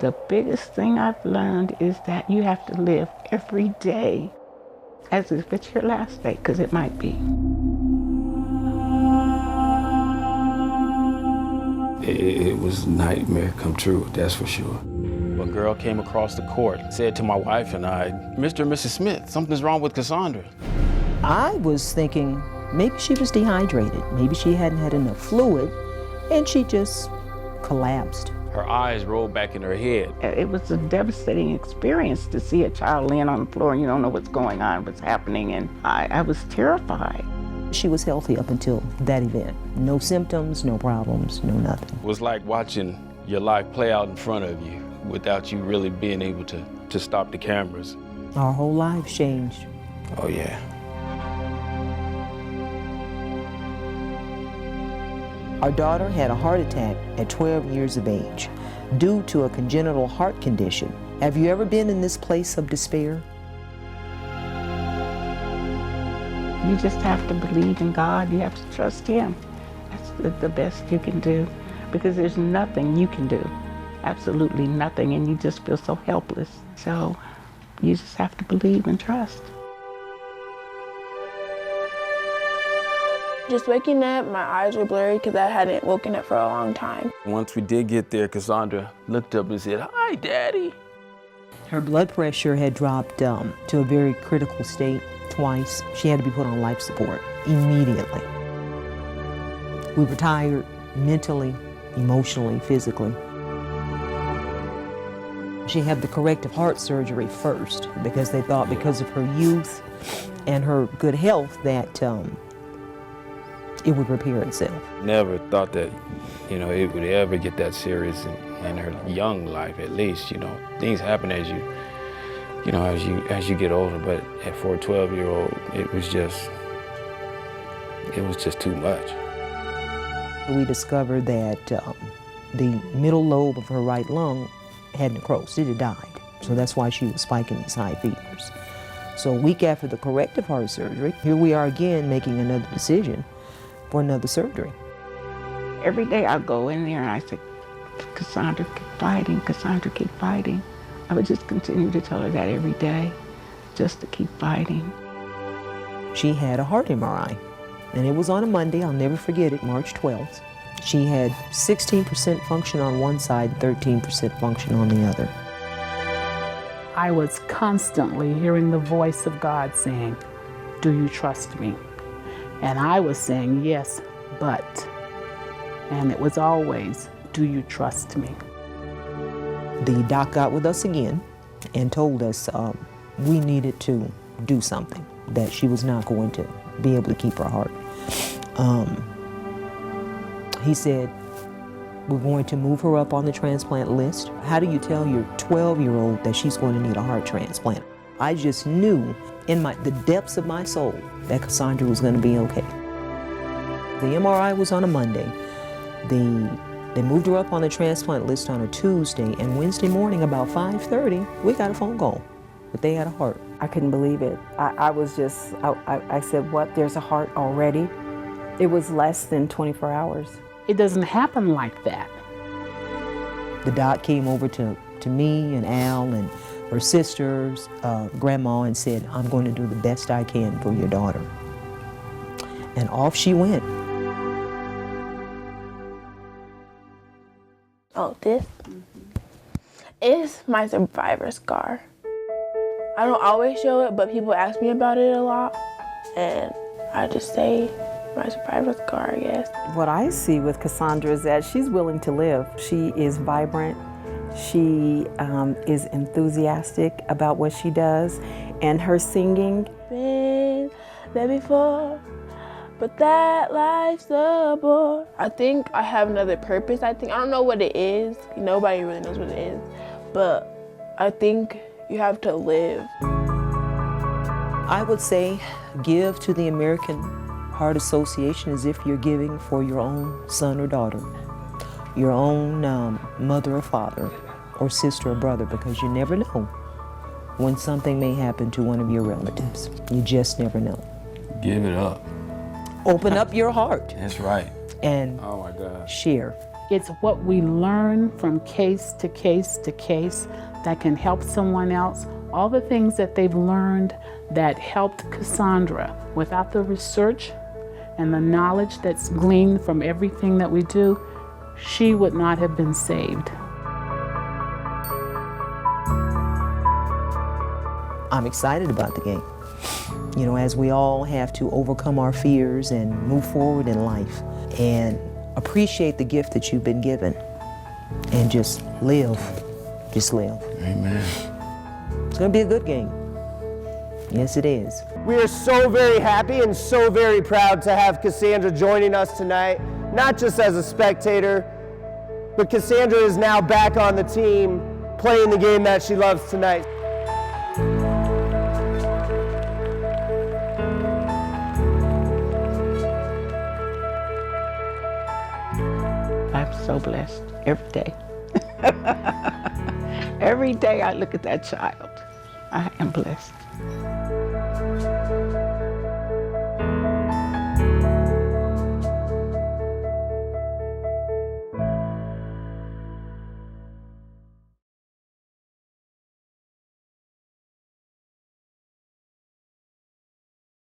The biggest thing I've learned is that you have to live every day as if it's your last day, because it might be. It was a nightmare come true, that's for sure. A girl came across the court, said to my wife and I, "Mr. and Mrs. Smith, something's wrong with Cassandra." I was thinking maybe she was dehydrated, maybe she hadn't had enough fluid, and she just collapsed. Her eyes rolled back in her head. It was a devastating experience to see a child laying on the floor and you don't know what's going on, what's happening, and I was terrified. She was healthy up until that event. No symptoms, no problems, no nothing. It was like watching your life play out in front of you without you really being able to stop the cameras. Our whole lives changed. Oh yeah. Our daughter had a heart attack at 12 years of age due to a congenital heart condition. Have you ever been in this place of despair? You just have to believe in God. You have to trust Him. That's the best you can do, because there's nothing you can do, absolutely nothing, and you just feel so helpless. So you just have to believe and trust. Just waking up, my eyes were blurry because I hadn't woken up for a long time. Once we did get there, Cassandra looked up and said, "Hi, Daddy." Her blood pressure had dropped to a very critical state twice. She had to be put on life support immediately. We were tired mentally, emotionally, physically. She had the corrective heart surgery first because they thought because of her youth and her good health that it would repair itself. Never thought that, it would ever get that serious in her young life, at least. Things happen as you get older, but for a 12-year-old, it was just too much. We discovered that the middle lobe of her right lung had necrosis. It had died. So that's why she was spiking these high fevers. So a week after the corrective heart surgery, here we are again making another decision for another surgery. Every day I go in there and I say, "Cassandra, keep fighting. Cassandra, keep fighting." I would just continue to tell her that every day, just to keep fighting. She had a heart MRI, and it was on a Monday. I'll never forget it, March 12th. She had 16% function on one side, 13% function on the other. I was constantly hearing the voice of God saying, "Do you trust me?" And I was saying, "Yes, but." And it was always, "Do you trust me?" The doc got with us again and told us we needed to do something, that she was not going to be able to keep her heart. He said, "We're going to move her up on the transplant list." How do you tell your 12-year-old that she's going to need a heart transplant? I just knew in the depths of my soul that Cassandra was going to be okay. The MRI was on a Monday. They moved her up on the transplant list on a Tuesday, and Wednesday morning about 5:30, we got a phone call that they had a heart. I couldn't believe it. I said, "What, there's a heart already?" It was less than 24 hours. It doesn't happen like that. The doc came over to me and Al and her sister's grandma and said, "I'm going to do the best I can for your daughter." And off she went. Oh, this is my survivor scar. I don't always show it, but people ask me about it a lot, and I just say my survivor scar, I guess. What I see with Cassandra is that she's willing to live. She is vibrant. She is enthusiastic about what she does, and her singing. Been there before, but that life's a bore. I think I have another purpose. I don't know what it is. Nobody really knows what it is, but I think you have to live. I would say give to the American Heart Association as if you're giving for your own son or daughter, your own mother or father, or sister or brother, because you never know when something may happen to one of your relatives. You just never know. Give it up. Open up your heart That's right. and Oh my God. share. It's what we learn from case to case to case that can help someone else. All the things that they've learned that helped Cassandra, without the research and the knowledge that's gleaned from everything that we do, she would not have been saved. I'm excited about the game. You know, as we all have to overcome our fears and move forward in life and appreciate the gift that you've been given and just live. Just live. Amen. It's gonna be a good game. Yes, it is. We are so very happy and so very proud to have Cassandra joining us tonight, not just as a spectator, but Cassandra is now back on the team, playing the game that she loves tonight. I'm so blessed every day. Every day I look at that child, I am blessed.